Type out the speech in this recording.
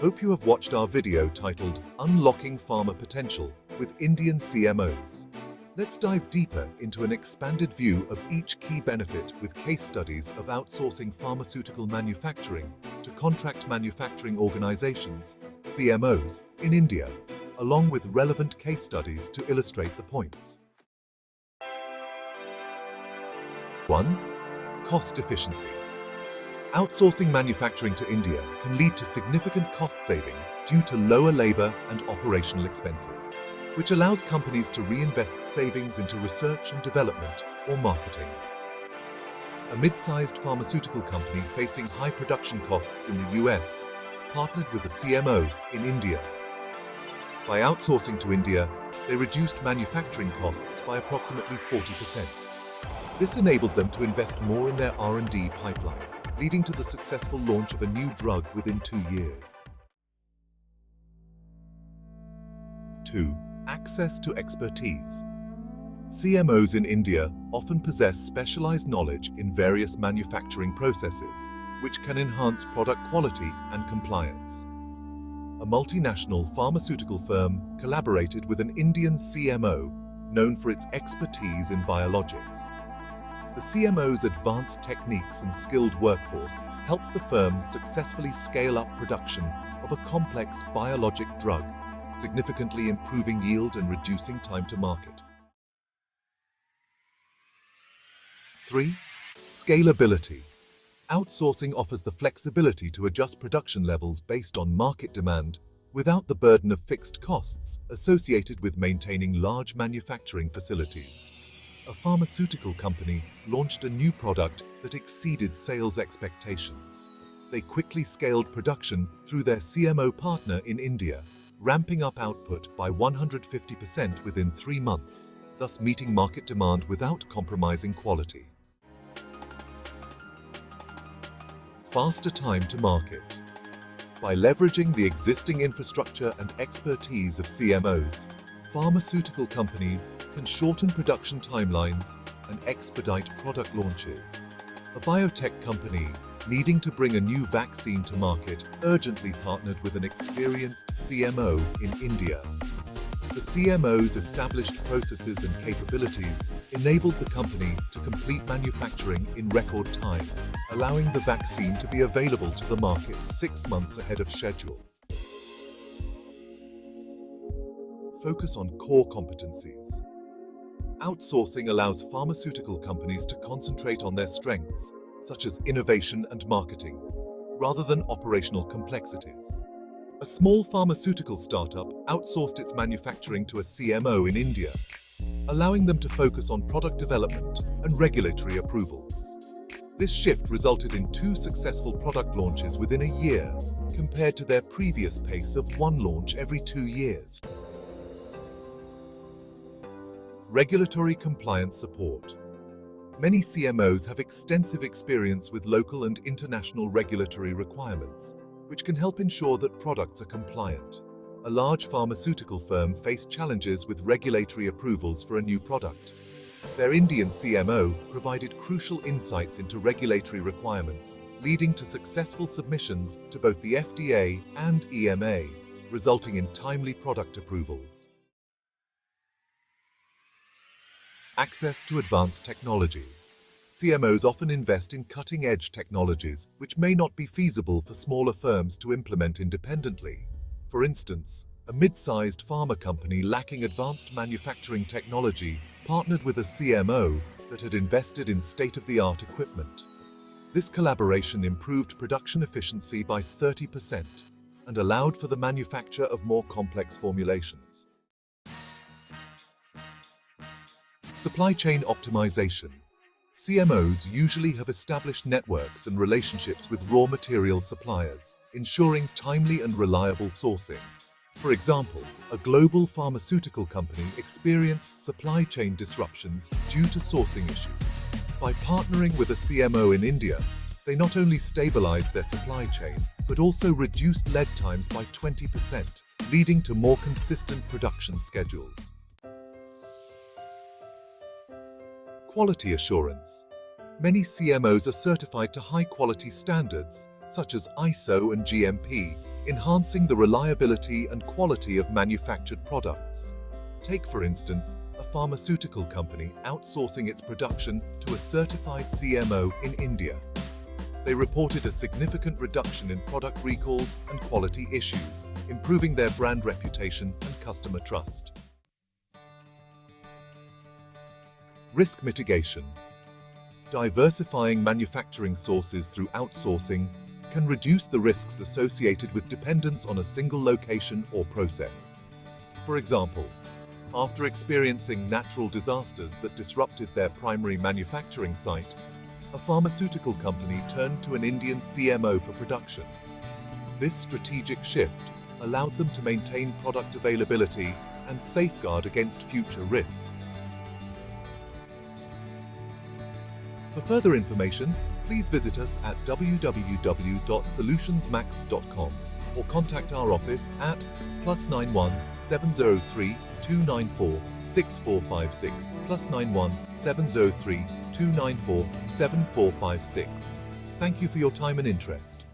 Hope you have watched our video titled Unlocking Pharma Potential with Indian CMOs. Let's dive deeper into an expanded view of each key benefit with case studies of outsourcing pharmaceutical manufacturing to contract manufacturing organizations, CMOs, in India, along with relevant case studies to illustrate the points. 1. Cost efficiency. Outsourcing manufacturing to India can lead to significant cost savings due to lower labor and operational expenses, which allows companies to reinvest savings into research and development or marketing. A mid-sized pharmaceutical company facing high production costs in the US partnered with a CMO in India. By outsourcing to India, they reduced manufacturing costs by approximately 40%. This enabled them to invest more in their R&D pipeline, leading to the successful launch of a new drug within 2 years. 2. Access to expertise. CMOs in India often possess specialized knowledge in various manufacturing processes, which can enhance product quality and compliance. A multinational pharmaceutical firm collaborated with an Indian CMO known for its expertise in biologics. The CMO's advanced techniques and skilled workforce helped the firm successfully scale up production of a complex biologic drug, significantly improving yield and reducing time to market. 3. Scalability. Outsourcing offers the flexibility to adjust production levels based on market demand without the burden of fixed costs associated with maintaining large manufacturing facilities. A pharmaceutical company launched a new product that exceeded sales expectations. They quickly scaled production through their CMO partner in India, ramping up output by 150% within 3 months, thus meeting market demand without compromising quality. Faster time to market. By leveraging the existing infrastructure and expertise of CMOs, pharmaceutical companies can shorten production timelines and expedite product launches. A biotech company needing to bring a new vaccine to market urgently partnered with an experienced CMO in India. The CMO's established processes and capabilities enabled the company to complete manufacturing in record time, allowing the vaccine to be available to the market 6 months ahead of schedule. Focus on core competencies. Outsourcing allows pharmaceutical companies to concentrate on their strengths, such as innovation and marketing, rather than operational complexities. A small pharmaceutical startup outsourced its manufacturing to a CMO in India, allowing them to focus on product development and regulatory approvals. This shift resulted in 2 successful product launches within a year, compared to their previous pace of 1 launch every 2 years. Regulatory compliance support. Many CMOs have extensive experience with local and international regulatory requirements, which can help ensure that products are compliant. A large pharmaceutical firm faced challenges with regulatory approvals for a new product. Their Indian CMO provided crucial insights into regulatory requirements, leading to successful submissions to both the FDA and EMA, resulting in timely product approvals. Access to advanced technologies. CMOs often invest in cutting-edge technologies which may not be feasible for smaller firms to implement independently. For instance, a mid-sized pharma company lacking advanced manufacturing technology partnered with a CMO that had invested in state-of-the-art equipment. This collaboration improved production efficiency by 30% and allowed for the manufacture of more complex formulations. Supply chain optimization. CMOs usually have established networks and relationships with raw material suppliers, ensuring timely and reliable sourcing. For example, a global pharmaceutical company experienced supply chain disruptions due to sourcing issues. By partnering with a CMO in India, they not only stabilized their supply chain, but also reduced lead times by 20%, leading to more consistent production schedules. Quality assurance. Many CMOs are certified to high-quality standards, such as ISO and GMP, enhancing the reliability and quality of manufactured products. Take, for instance, a pharmaceutical company outsourcing its production to a certified CMO in India. They reported a significant reduction in product recalls and quality issues, improving their brand reputation and customer trust. Risk mitigation. Diversifying manufacturing sources through outsourcing can reduce the risks associated with dependence on a single location or process. For example, after experiencing natural disasters that disrupted their primary manufacturing site, a pharmaceutical company turned to an Indian CMO for production. This strategic shift allowed them to maintain product availability and safeguard against future risks. For further information, please visit us at www.solutionsmax.com or contact our office at +91 703 294 6456 +91 703 294 7456. Thank you for your time and interest.